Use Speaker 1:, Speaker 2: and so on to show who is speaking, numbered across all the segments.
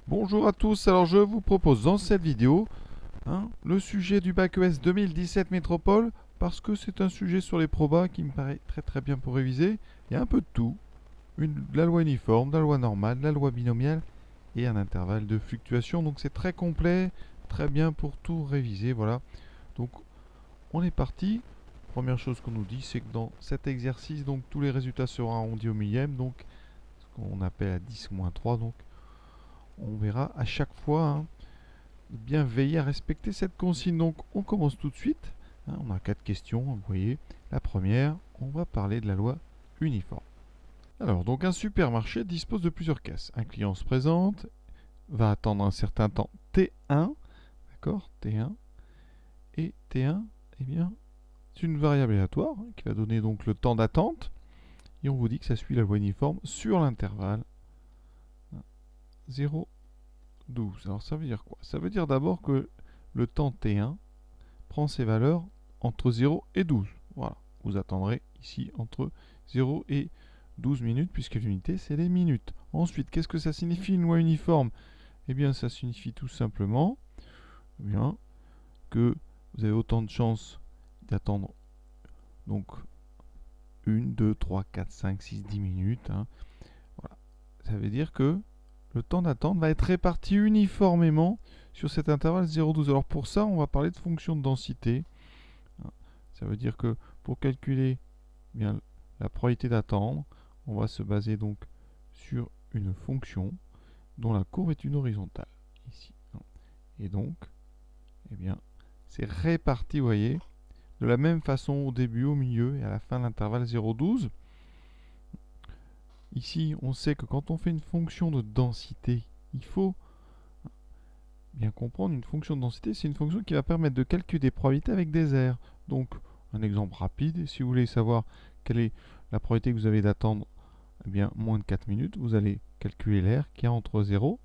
Speaker 1: Bonjour à tous, alors je vous propose dans cette vidéo le sujet du bac ES 2017 Métropole parce que c'est un sujet sur les probas qui me paraît très bien pour réviser. Il y a un peu de tout, de la loi uniforme, de la loi normale, de la loi binomiale et un intervalle de fluctuation, donc c'est très complet, très bien pour tout réviser, voilà. Donc on est parti. Première chose qu'on nous dit, c'est que dans cet exercice, donc tous les résultats seront arrondis au millième, donc ce qu'on appelle à 10-3, donc on verra à chaque fois bien veiller à respecter cette consigne. Donc on commence tout de suite. On a 4 questions, vous voyez. La première, on va parler de la loi uniforme. Alors, donc un supermarché dispose de plusieurs caisses. Un client se présente, va attendre un certain temps T1, d'accord, T1, et T1, eh bien, c'est une variable aléatoire qui va donner donc le temps d'attente. Et on vous dit que ça suit la loi uniforme sur l'intervalle 0, 12. Alors ça veut dire quoi? Ça veut dire d'abord que le temps T1 prend ses valeurs entre 0 et 12. Voilà, vous attendrez ici entre 0 et 12 minutes, puisque l'unité, c'est les minutes. Ensuite, qu'est-ce que ça signifie une loi uniforme? Eh bien, ça signifie tout simplement que vous avez autant de chances d'attendre donc 1, 2, 3, 4, 5, 6, 10 minutes. Voilà. Ça veut dire que le temps d'attente va être réparti uniformément sur cet intervalle 0,12. Alors pour ça, on va parler de fonction de densité. Ça veut dire que pour calculer bien la probabilité d'attendre, on va se baser donc sur une fonction dont la courbe est une horizontale. Ici. Et donc, eh bien, c'est réparti, vous voyez, de la même façon au début, au milieu et à la fin de l'intervalle 0,12. Ici, on sait que quand on fait une fonction de densité, il faut bien comprendre une fonction de densité, c'est une fonction qui va permettre de calculer des probabilités avec des aires. Donc, un exemple rapide, si vous voulez savoir quelle est la probabilité que vous avez d'attendre bien moins de 4 minutes, vous allez calculer l'aire qui est entre 0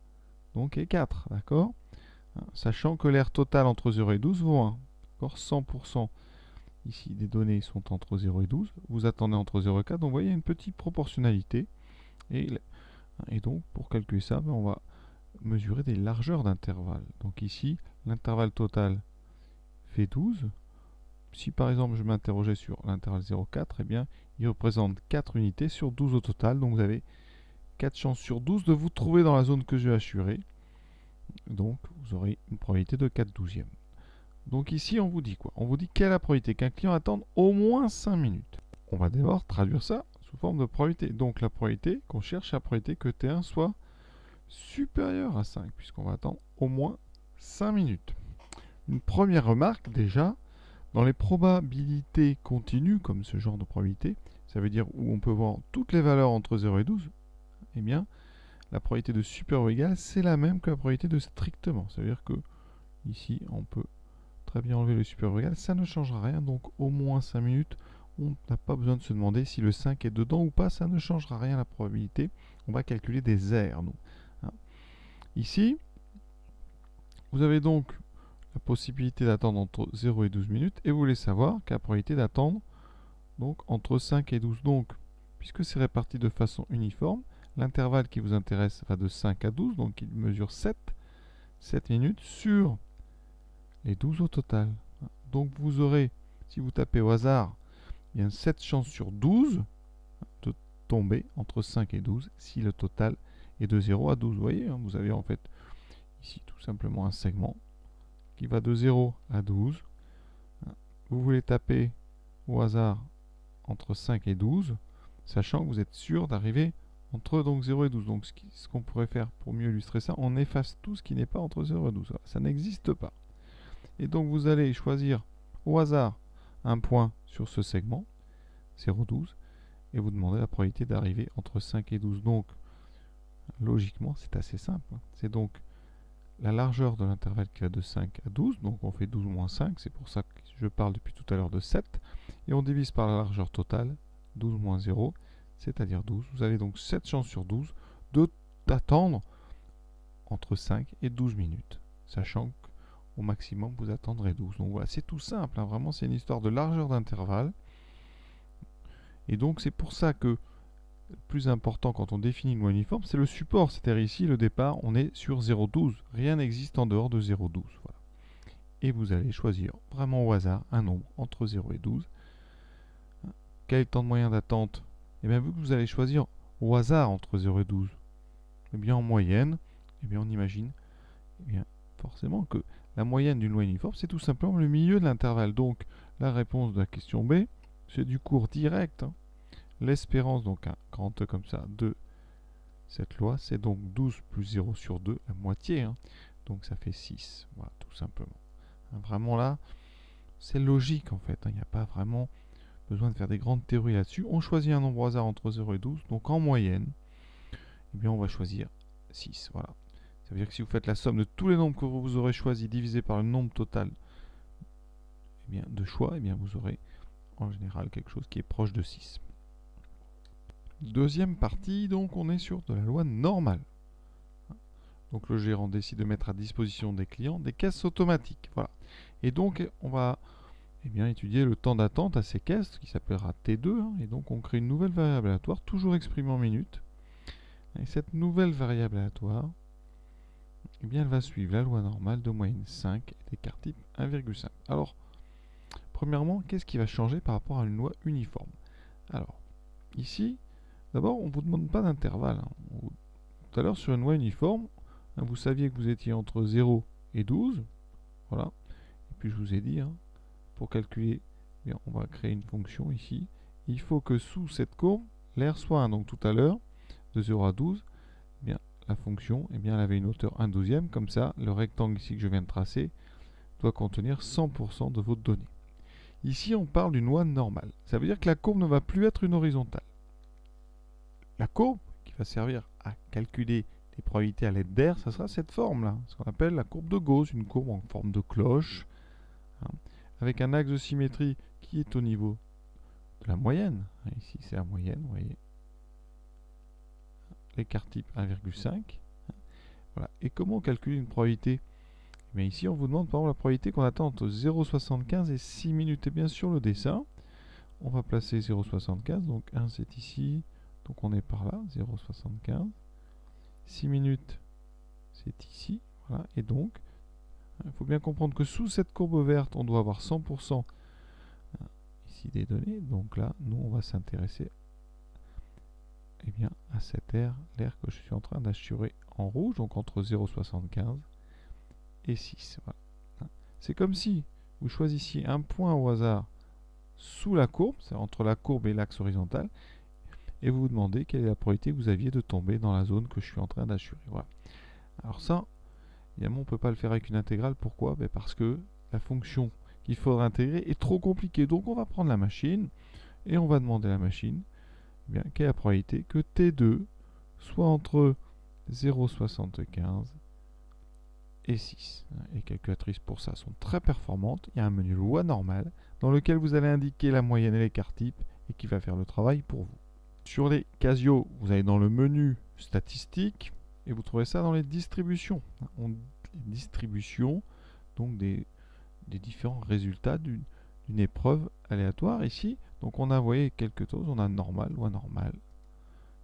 Speaker 1: donc, et 4, d'accord? Sachant que l'aire totale entre 0 et 12 vaut 1. 100% ici des données sont entre 0 et 12, vous attendez entre 0 et 4, donc vous voyez une petite proportionnalité. Et donc, pour calculer ça, on va mesurer des largeurs d'intervalle. Donc ici, l'intervalle total fait 12. Si par exemple je m'interrogeais sur l'intervalle 0,4, eh bien il représente 4 unités sur 12 au total. Donc vous avez 4 chances sur 12 de vous trouver dans la zone que j'ai assurée. Donc vous aurez une probabilité de 4 douzièmes. Donc ici on vous dit quoi? On vous dit quelle est la probabilité qu'un client attende au moins 5 minutes. On va d'abord traduire ça sous forme de probabilité. Donc la probabilité qu'on cherche, la probabilité que T1 soit supérieur à 5, puisqu'on va attendre au moins 5 minutes. Une première remarque déjà, dans les probabilités continues, comme ce genre de probabilité, ça veut dire où on peut voir toutes les valeurs entre 0 et 12, eh bien, la probabilité de supérieur ou égal, c'est la même que la probabilité de strictement. Ça veut dire que ici, on peut très bien enlever le supérieur ou égal, ça ne changera rien, donc au moins 5 minutes, on n'a pas besoin de se demander si le 5 est dedans ou pas, ça ne changera rien à la probabilité. On va calculer des aires, nous. Ici, vous avez donc la possibilité d'attendre entre 0 et 12 minutes et vous voulez savoir quelle probabilité d'attendre donc entre 5 et 12. Donc, puisque c'est réparti de façon uniforme, l'intervalle qui vous intéresse va de 5 à 12, donc il mesure 7 minutes sur les 12 au total. Donc vous aurez, si vous tapez au hasard, bien 7 chances sur 12 de tomber entre 5 et 12 si le total est de 0 à 12. Vous voyez, vous avez en fait ici tout simplement un segment qui va de 0 à 12. Vous voulez taper au hasard entre 5 et 12, sachant que vous êtes sûr d'arriver entre donc 0 et 12. Donc ce qu'on pourrait faire pour mieux illustrer ça, on efface tout ce qui n'est pas entre 0 et 12. Voilà, ça n'existe pas. Et donc vous allez choisir au hasard un point sur ce segment, 0,12, et vous demandez la probabilité d'arriver entre 5 et 12. Donc, logiquement, c'est assez simple. C'est donc la largeur de l'intervalle qui va de 5 à 12, donc on fait 12 moins 5, c'est pour ça que je parle depuis tout à l'heure de 7, et on divise par la largeur totale, 12 moins 0, c'est-à-dire 12. Vous avez donc 7 chances sur 12 d'attendre entre 5 et 12 minutes, sachant qu'au maximum vous attendrez 12. Donc voilà, c'est tout simple, vraiment c'est une histoire de largeur d'intervalle, et donc c'est pour ça que le plus important quand on définit une loi uniforme, c'est le support. C'est-à-dire ici, le départ, on est sur 0,12. Rien n'existe en dehors de 0,12. Voilà. Et vous allez choisir vraiment au hasard un nombre entre 0 et 12. Quel est le temps de moyen d'attente? Eh bien, vu que vous allez choisir au hasard entre 0 et 12, eh bien, en moyenne, eh bien, on imagine forcément que la moyenne d'une loi uniforme, c'est tout simplement le milieu de l'intervalle. Donc, la réponse de la question B, c'est du cours direct. L'espérance, donc un grand E comme ça, de cette loi, c'est donc 12 plus 0 sur 2, la moitié. Donc, ça fait 6. Voilà, tout simplement. Vraiment là, c'est logique en fait. Il n'y a pas vraiment besoin de faire des grandes théories là-dessus. On choisit un nombre au hasard entre 0 et 12. Donc, en moyenne, eh bien, on va choisir 6. Voilà. Ça veut dire que si vous faites la somme de tous les nombres que vous aurez choisis divisé par le nombre total de choix, vous aurez en général quelque chose qui est proche de 6. Deuxième partie, donc on est sur de la loi normale. Donc le gérant décide de mettre à disposition des clients des caisses automatiques. Voilà. Et donc on va étudier le temps d'attente à ces caisses qui s'appellera T2. Et donc on crée une nouvelle variable aléatoire, toujours exprimée en minutes. Et cette nouvelle variable aléatoire, elle va suivre la loi normale de moyenne 5 et d'écart type 1,5. Alors, premièrement, qu'est-ce qui va changer par rapport à une loi uniforme? Alors, ici, d'abord, on ne vous demande pas d'intervalle. Tout à l'heure, sur une loi uniforme, vous saviez que vous étiez entre 0 et 12. Voilà. Et puis, je vous ai dit, pour calculer, on va créer une fonction ici. Il faut que sous cette courbe, l'air soit 1. Donc, tout à l'heure, de 0 à 12, la fonction, elle avait une hauteur 1/12. Comme ça, le rectangle ici que je viens de tracer doit contenir 100% de votre donnée. Ici, on parle d'une loi normale. Ça veut dire que la courbe ne va plus être une horizontale. La courbe qui va servir à calculer les probabilités à l'aide d'air, ça sera cette forme-là, ce qu'on appelle la courbe de Gauss, une courbe en forme de cloche, avec un axe de symétrie qui est au niveau de la moyenne. Ici, c'est la moyenne, vous voyez. L'écart type 1,5. Voilà. Et comment on calcule une probabilité? Ici, on vous demande par exemple la probabilité qu'on attend entre 0,75 et 6 minutes. Et bien sûr, le dessin, on va placer 0,75. Donc 1, c'est ici. Donc on est par là, 0,75. 6 minutes, c'est ici. Voilà. Et donc, il faut bien comprendre que sous cette courbe verte, on doit avoir 100% ici des données. Donc là, nous, on va s'intéresser à cet air, l'air que je suis en train d'assurer en rouge, donc entre 0,75 et 6. Voilà. C'est comme si vous choisissiez un point au hasard sous la courbe, c'est entre la courbe et l'axe horizontal, et vous vous demandez quelle est la probabilité que vous aviez de tomber dans la zone que je suis en train d'assurer. Voilà. Alors ça, évidemment, on ne peut pas le faire avec une intégrale. Pourquoi? Parce que la fonction qu'il faudra intégrer est trop compliquée. Donc on va prendre la machine et on va demander à la machine quelle est la probabilité que T2 soit entre 0,75 et 6. Les calculatrices pour ça sont très performantes. Il y a un menu loi normale dans lequel vous allez indiquer la moyenne et l'écart type et qui va faire le travail pour vous. Sur les Casio, vous allez dans le menu statistiques et vous trouvez ça dans les distributions. Les distributions donc des différents résultats d'une épreuve aléatoire ici. Donc on a, vous voyez, quelque chose, on a normal, loi normale.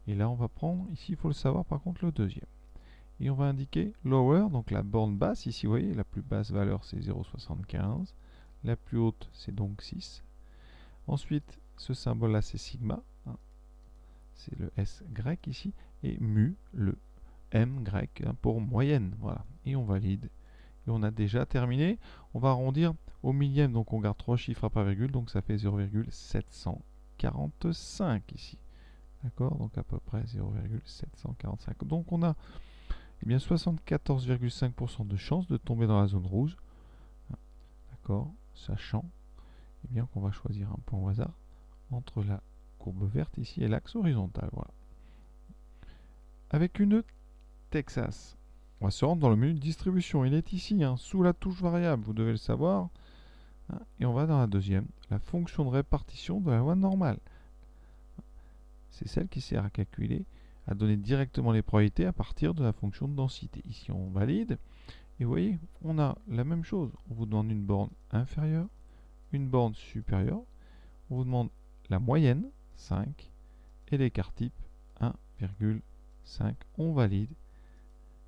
Speaker 1: Et là on va prendre, ici il faut le savoir par contre, le deuxième. Et on va indiquer lower, donc la borne basse, ici vous voyez, la plus basse valeur c'est 0,75. La plus haute c'est donc 6. Ensuite, ce symbole là c'est sigma. C'est le S grec ici. Et mu, le M grec pour moyenne. Voilà. Et on valide. Et on a déjà terminé. On va arrondir au millième, donc on garde 3 chiffres après virgule, donc ça fait 0,745 ici. D'accord? Donc à peu près 0,745. Donc on a 74,5% de chance de tomber dans la zone rouge. D'accord? Sachant qu'on va choisir un point au hasard entre la courbe verte ici et l'axe horizontal. Voilà. Avec une Texas, on va se rendre dans le menu distribution. Il est ici, sous la touche variable, vous devez le savoir. Et on va dans la deuxième, la fonction de répartition de la loi normale. C'est celle qui sert à calculer, à donner directement les probabilités à partir de la fonction de densité. Ici, on valide. Et vous voyez, on a la même chose. On vous demande une borne inférieure, une borne supérieure. On vous demande la moyenne, 5, et l'écart type, 1,5. On valide.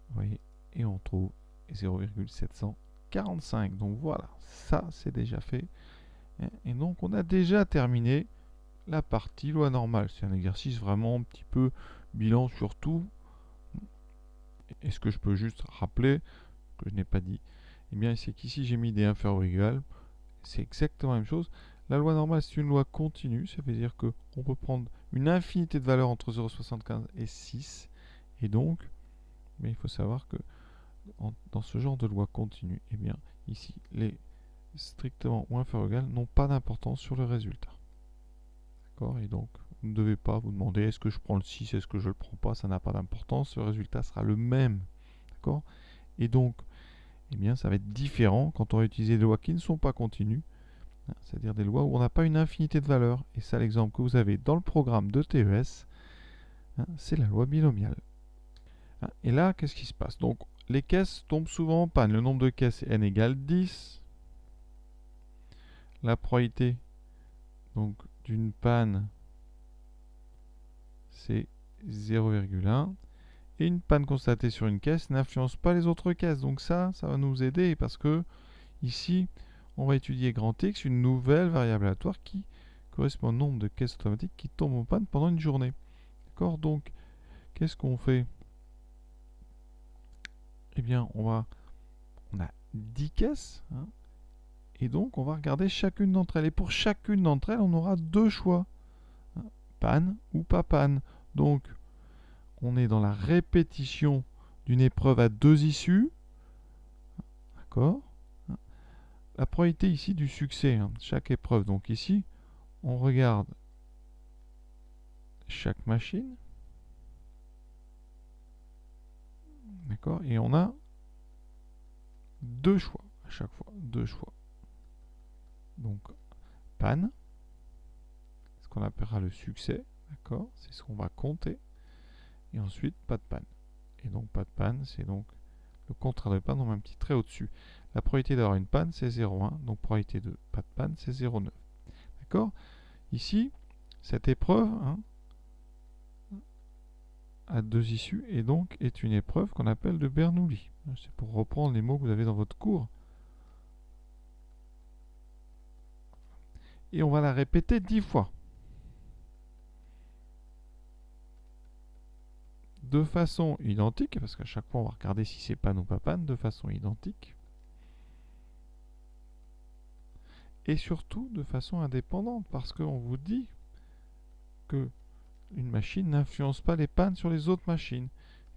Speaker 1: Vous voyez, et on trouve 0,745. Donc voilà, ça c'est déjà fait. Et donc on a déjà terminé la partie loi normale. C'est un exercice vraiment un petit peu bilan sur tout. Est-ce que je peux juste rappeler que je n'ai pas dit? Eh bien, c'est qu'ici j'ai mis des inférieurs ou égales. C'est exactement la même chose. La loi normale, c'est une loi continue. Ça veut dire qu'on peut prendre une infinité de valeurs entre 0,75 et 6. Et donc, mais il faut savoir que dans ce genre de loi continue, eh bien, ici, les strictement ou inférieurs ou égales n'ont pas d'importance sur le résultat. D'accord? Et donc, vous ne devez pas vous demander est-ce que je prends le 6, est-ce que je ne le prends pas, ça n'a pas d'importance, le résultat sera le même. D'accord? Et donc, eh bien, ça va être différent quand on va utiliser des lois qui ne sont pas continues, c'est-à-dire des lois où on n'a pas une infinité de valeurs. Et ça, l'exemple que vous avez dans le programme de TES, c'est la loi binomiale. Et là, qu'est-ce qui se passe? Donc, les caisses tombent souvent en panne. Le nombre de caisses est n égale 10. La probabilité donc d'une panne, c'est 0,1. Et une panne constatée sur une caisse n'influence pas les autres caisses. Donc ça va nous aider parce que ici, on va étudier grand X, une nouvelle variable aléatoire qui correspond au nombre de caisses automatiques qui tombent en panne pendant une journée. D'accord? Donc, qu'est-ce qu'on fait? Eh bien, on a 10 caisses. Et donc, on va regarder chacune d'entre elles. Et pour chacune d'entre elles, on aura deux choix. Panne ou pas panne. Donc, on est dans la répétition d'une épreuve à deux issues. D'accord? La probabilité ici du succès, chaque épreuve. Donc ici, on regarde chaque machine. D'accord? Et on a deux choix à chaque fois. Deux choix. Donc, panne, ce qu'on appellera le succès. D'accord? C'est ce qu'on va compter. Et ensuite, pas de panne. Et donc, pas de panne, c'est donc le contraire de panne, on met un petit trait au-dessus. La probabilité d'avoir une panne, c'est 0,1. Donc, probabilité de pas de panne, c'est 0,9. D'accord? Ici, cette épreuve à deux issues et donc est une épreuve qu'on appelle de Bernoulli. C'est pour reprendre les mots que vous avez dans votre cours. Et on va la répéter 10 fois. De façon identique, parce qu'à chaque fois on va regarder si c'est panne ou pas panne, de façon identique. Et surtout de façon indépendante, parce qu'on vous dit que une machine n'influence pas les pannes sur les autres machines.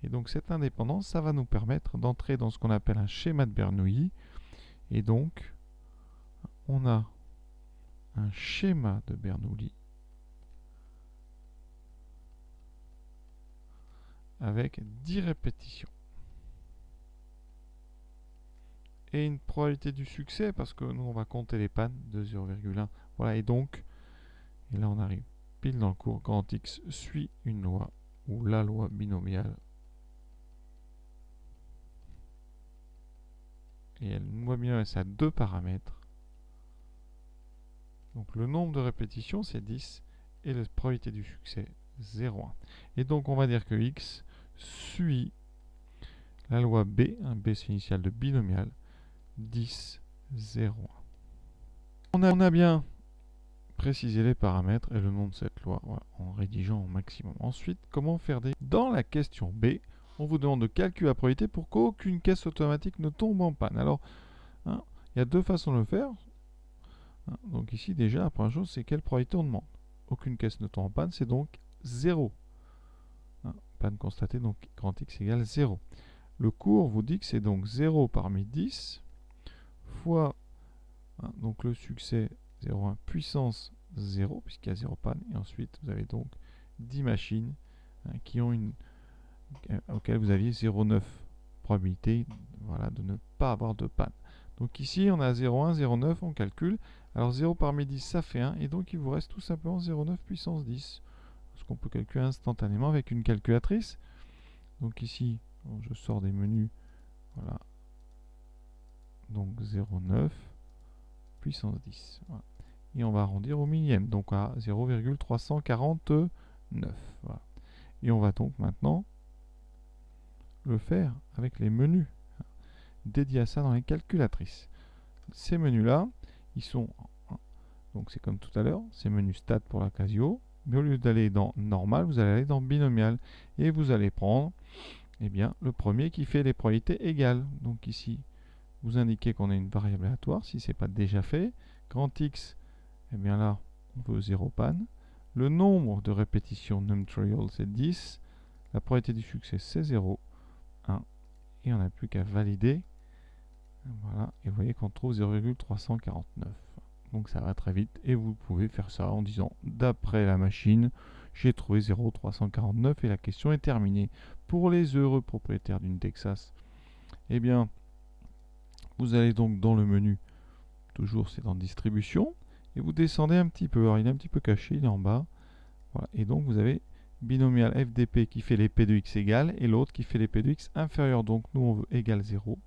Speaker 1: Et donc cette indépendance, ça va nous permettre d'entrer dans ce qu'on appelle un schéma de Bernoulli. Et donc, on a un schéma de Bernoulli avec 10 répétitions. Et une probabilité du succès, parce que nous on va compter les pannes de 0,1. Voilà, et donc, et là on arrive pile dans le cours, grand X suit une loi, ou la loi binomiale. Et une loi binomiale, ça a deux paramètres. Donc le nombre de répétitions, c'est 10, et la probabilité du succès, 0,1. Et donc on va dire que X suit la loi B, B c'est l'initiale de binomial, 10, 0, 1. On a bien précisé les paramètres et le nom de cette loi en rédigeant au maximum. Ensuite, comment faire des... Dans la question B, on vous demande de calculer la probabilité pour qu'aucune caisse automatique ne tombe en panne. Alors, il y a deux façons de le faire. Donc ici, déjà, la première chose, c'est quelle probabilité on demande. Aucune caisse ne tombe en panne, c'est donc 0. Panne constatée, donc grand X égale 0. Le cours vous dit que c'est donc 0 parmi 10 fois donc le succès 0,1 puissance 0 puisqu'il y a 0 panne, et ensuite vous avez donc 10 machines qui ont auxquelles vous aviez 0,9 probabilité de ne pas avoir de panne. Donc ici on a 0,1, 0,9, on calcule. Alors 0 parmi 10 ça fait 1 et donc il vous reste tout simplement 0,9 puissance 10. Ce qu'on peut calculer instantanément avec une calculatrice. Donc ici je sors des menus, voilà, donc 0,9 puissance 10. Voilà. Et on va arrondir au millième, donc à 0,349. Voilà. Et on va donc maintenant le faire avec les menus dédiés à ça dans les calculatrices. Ces menus-là, ils sont, donc c'est comme tout à l'heure, c'est menu stat pour la Casio, mais au lieu d'aller dans normal, vous allez aller dans binomial, et vous allez prendre, eh bien, le premier qui fait les probabilités égales. Donc ici, vous indiquez qu'on a une variable aléatoire, si ce n'est pas déjà fait. Grand X, eh bien là, on veut 0 panne. Le nombre de répétitions numTrial, c'est 10. La probabilité du succès, c'est 0, 1. Et on n'a plus qu'à valider. Voilà, et vous voyez qu'on trouve 0,349. Donc ça va très vite, et vous pouvez faire ça en disant, d'après la machine, j'ai trouvé 0,349 et la question est terminée. Pour les heureux propriétaires d'une Texas, eh bien, vous allez donc dans le menu, toujours c'est dans distribution, et vous descendez un petit peu. Alors il est un petit peu caché, il est en bas. Voilà. Et donc vous avez binomial FDP qui fait les P de X égales, et l'autre qui fait les P de X inférieurs. Donc nous on veut égal 0.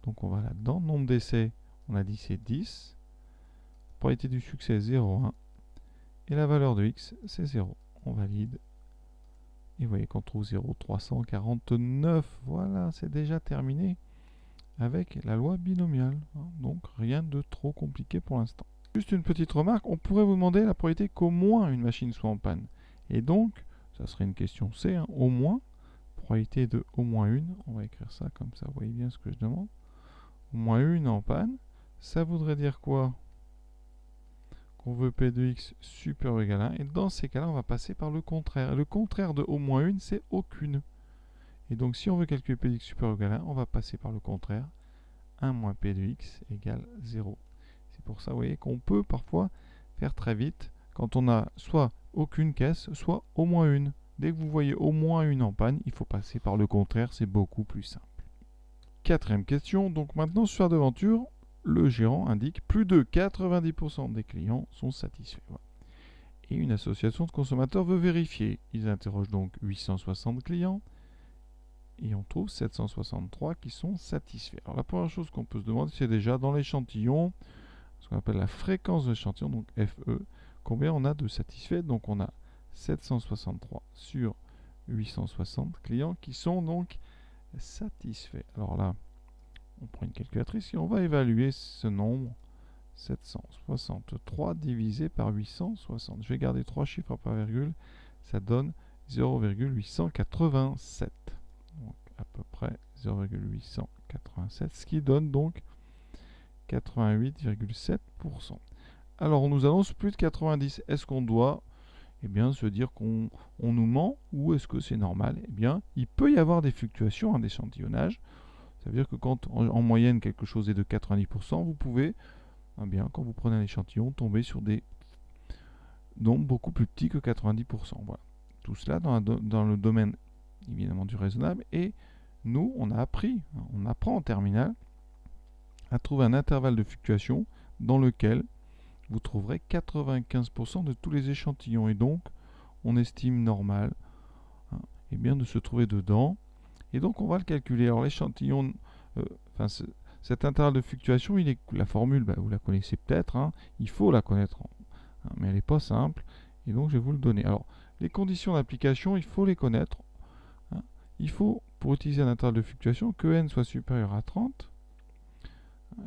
Speaker 1: Donc on va là-dedans. Nombre d'essais, on a dit c'est 10. Probabilité du succès 0,1. Et la valeur de X, c'est 0. On valide. Et vous voyez qu'on trouve 0,349. Voilà, c'est déjà terminé avec la loi binomiale. Donc rien de trop compliqué pour l'instant. Juste une petite remarque, on pourrait vous demander la probabilité qu'au moins une machine soit en panne. Et donc, ça serait une question C, hein, au moins, probabilité de au moins une. On va écrire ça comme ça, vous voyez bien ce que je demande. Au moins une en panne. Ça voudrait dire quoi? Qu'on veut P de X supérieur ou égal à 1. Et dans ces cas-là, on va passer par le contraire. Le contraire de au moins une, c'est aucune. Et donc, si on veut calculer P de X supérieur ou égal à 1, on va passer par le contraire. 1 moins P de X égale 0. C'est pour ça, vous voyez, qu'on peut parfois faire très vite quand on a soit aucune caisse, soit au moins une. Dès que vous voyez au moins une en panne, il faut passer par le contraire, c'est beaucoup plus simple. Quatrième question, donc maintenant sur la devanture, le gérant indique plus de 90% des clients sont satisfaits. Voilà. Et une association de consommateurs veut vérifier. Ils interrogent donc 860 clients et on trouve 763 qui sont satisfaits. Alors la première chose qu'on peut se demander, c'est déjà dans l'échantillon, ce qu'on appelle la fréquence de l'échantillon, donc FE, combien on a de satisfaits. Donc on a 763 sur 860 clients qui sont donc satisfaits. Alors là, on prend une calculatrice et on va évaluer ce nombre. 763 divisé par 860. Je vais garder 3 chiffres par virgule. Ça donne 0,887. Donc à peu près 0,887. Ce qui donne donc 88,7%. Alors on nous annonce plus de 90. Est-ce qu'on doit se dire qu'on nous ment ou est-ce que c'est normal? Il peut y avoir des fluctuations d'échantillonnage. Ça veut dire que quand en moyenne quelque chose est de 90%, vous pouvez, quand vous prenez un échantillon, tomber sur des nombres beaucoup plus petits que 90%. Voilà. Tout cela dans le domaine évidemment du raisonnable. Et nous, on apprend en terminale à trouver un intervalle de fluctuation dans lequel vous trouverez 95% de tous les échantillons. Et donc, on estime normal de se trouver dedans. Et donc, on va le calculer. Alors, l'échantillon, cet intervalle de fluctuation, la formule, vous la connaissez peut-être. Il faut la connaître, mais elle n'est pas simple. Et donc, je vais vous le donner. Alors, les conditions d'application, il faut les connaître. Il faut, pour utiliser un intervalle de fluctuation, que n soit supérieur à 30.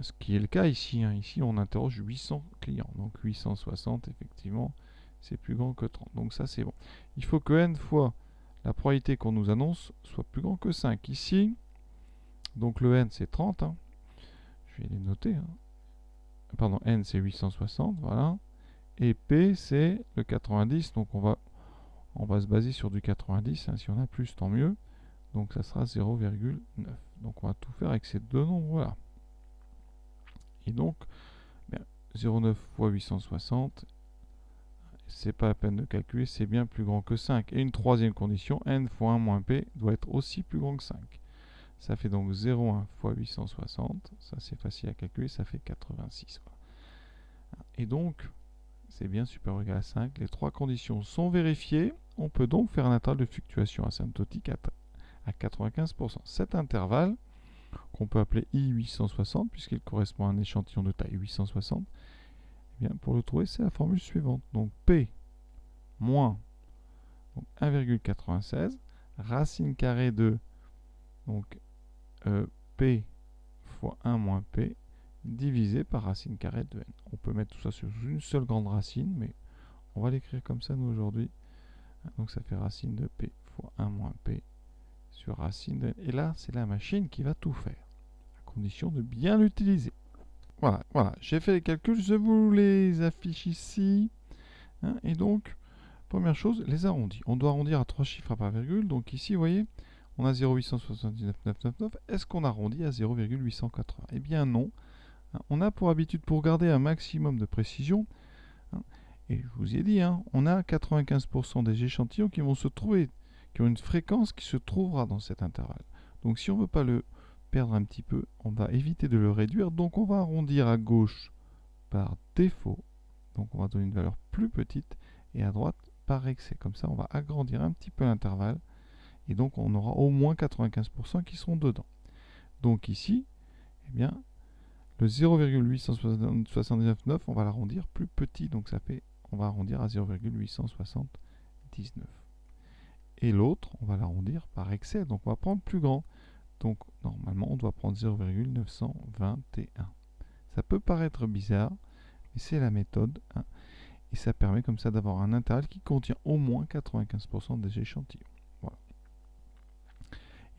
Speaker 1: Ce qui est le cas ici. Ici, on interroge 800 clients. Donc 860, effectivement, c'est plus grand que 30. Donc ça, c'est bon. Il faut que n fois la probabilité qu'on nous annonce soit plus grand que 5. Ici, donc le n, c'est 30. Je vais les noter. Pardon, n, c'est 860. Voilà. Et p, c'est le 90. Donc on va se baser sur du 90. Si on a plus, tant mieux. Donc ça sera 0,9. Donc on va tout faire avec ces deux nombres-là. Et donc, 0,9 fois 860, c'est pas la peine de calculer, c'est bien plus grand que 5. Et une troisième condition, n fois 1 moins p doit être aussi plus grand que 5. Ça fait donc 0,1 fois 860, ça c'est facile à calculer, ça fait 86. Voilà. Et donc, c'est bien supérieur ou égal à 5. Les trois conditions sont vérifiées. On peut donc faire un intervalle de fluctuation asymptotique à 95%. Cet intervalle, qu'on peut appeler I860, puisqu'il correspond à un échantillon de taille 860, pour le trouver, c'est la formule suivante. Donc P moins Donc 1,96, racine carrée de donc, P fois 1 moins P, divisé par racine carrée de n. On peut mettre tout ça sur une seule grande racine, mais on va l'écrire comme ça nous aujourd'hui. Donc ça fait racine de P fois 1 moins P sur racine de n. Et là, c'est la machine qui va tout faire, à condition de bien l'utiliser. Voilà, j'ai fait les calculs, je vous les affiche ici. Et donc, première chose, les arrondis. On doit arrondir à 3 chiffres à part virgule. Donc ici, vous voyez, on a 0,879,999. Est-ce qu'on arrondit à 0,880? Eh bien non. On a pour habitude, pour garder un maximum de précision, et je vous ai dit, on a 95% des échantillons qui vont se trouver, qui ont une fréquence qui se trouvera dans cet intervalle. Donc si on ne veut pas le perdre un petit peu, on va éviter de le réduire. Donc on va arrondir à gauche par défaut. Donc on va donner une valeur plus petite, et à droite par excès. Comme ça, on va agrandir un petit peu l'intervalle. Et donc on aura au moins 95% qui seront dedans. Donc ici, eh bien, le 0,8799, on va l'arrondir plus petit. Donc ça fait, on va arrondir à 0,879. Et l'autre, on va l'arrondir par excès. Donc on va prendre plus grand. Donc normalement, on doit prendre 0,921. Ça peut paraître bizarre, mais c'est la méthode. Et ça permet comme ça d'avoir un intervalle qui contient au moins 95% des échantillons. Voilà.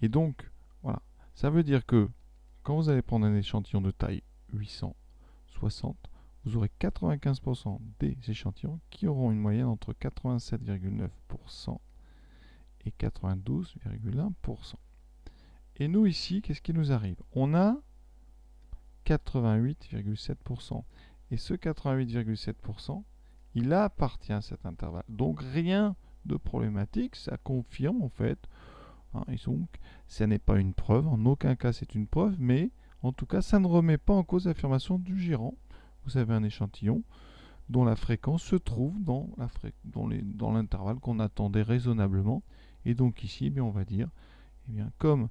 Speaker 1: Et donc, voilà, ça veut dire que quand vous allez prendre un échantillon de taille 860, vous aurez 95% des échantillons qui auront une moyenne entre 87,9% et 92,1%. Et nous ici, qu'est-ce qui nous arrive? On a 88,7%. Et ce 88,7%, il appartient à cet intervalle. Donc rien de problématique, ça confirme en fait. Et donc, ça n'est pas une preuve, en aucun cas c'est une preuve, mais en tout cas, ça ne remet pas en cause l'affirmation du gérant. Vous avez un échantillon dont la fréquence se trouve dans l'intervalle qu'on attendait raisonnablement. Et donc ici, eh bien, on va dire, eh bien, comme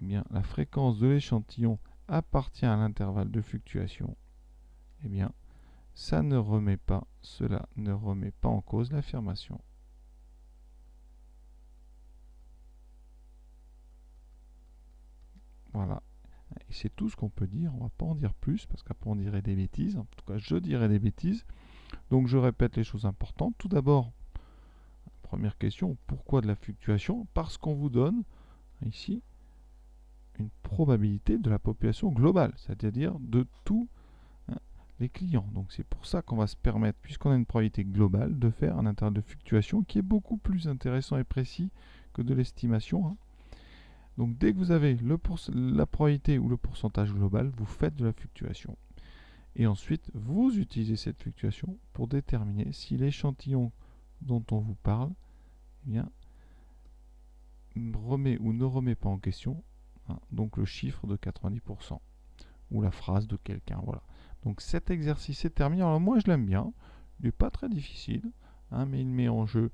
Speaker 1: la fréquence de l'échantillon appartient à l'intervalle de fluctuation, eh bien, cela ne remet pas en cause l'affirmation. Voilà. Et c'est tout ce qu'on peut dire. On ne va pas en dire plus, parce qu'après on dirait des bêtises. En tout cas, je dirais des bêtises. Donc je répète les choses importantes. Tout d'abord, première question, pourquoi de la fluctuation? Parce qu'on vous donne, ici, une probabilité de la population globale, c'est-à-dire de tous les clients. Donc c'est pour ça qu'on va se permettre, puisqu'on a une probabilité globale, de faire un intervalle de fluctuation qui est beaucoup plus intéressant et précis que de l'estimation. Donc dès que vous avez la probabilité ou le pourcentage global, vous faites de la fluctuation. Et ensuite, vous utilisez cette fluctuation pour déterminer si l'échantillon dont on vous parle, eh bien, remet ou ne remet pas en question donc le chiffre de 90% ou la phrase de quelqu'un. Voilà. Donc cet exercice est terminé. Alors moi je l'aime bien, il n'est pas très difficile, mais il met en jeu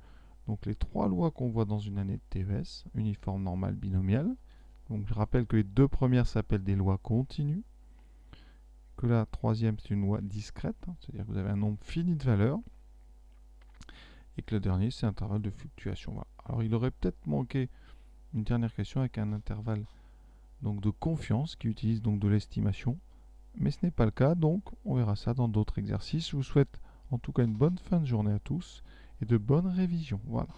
Speaker 1: donc les 3 lois qu'on voit dans une année de TES, uniforme, normal, binomial. Donc je rappelle que les 2 premières s'appellent des lois continues, que la 3e c'est une loi discrète, c'est-à-dire que vous avez un nombre fini de valeurs, et que le dernier c'est un intervalle de fluctuation. Voilà. Alors il aurait peut-être manqué une dernière question avec un intervalle donc de confiance qui utilise donc de l'estimation, mais ce n'est pas le cas, donc on verra ça dans d'autres exercices. Je vous souhaite en tout cas une bonne fin de journée à tous et de bonnes révisions. Voilà.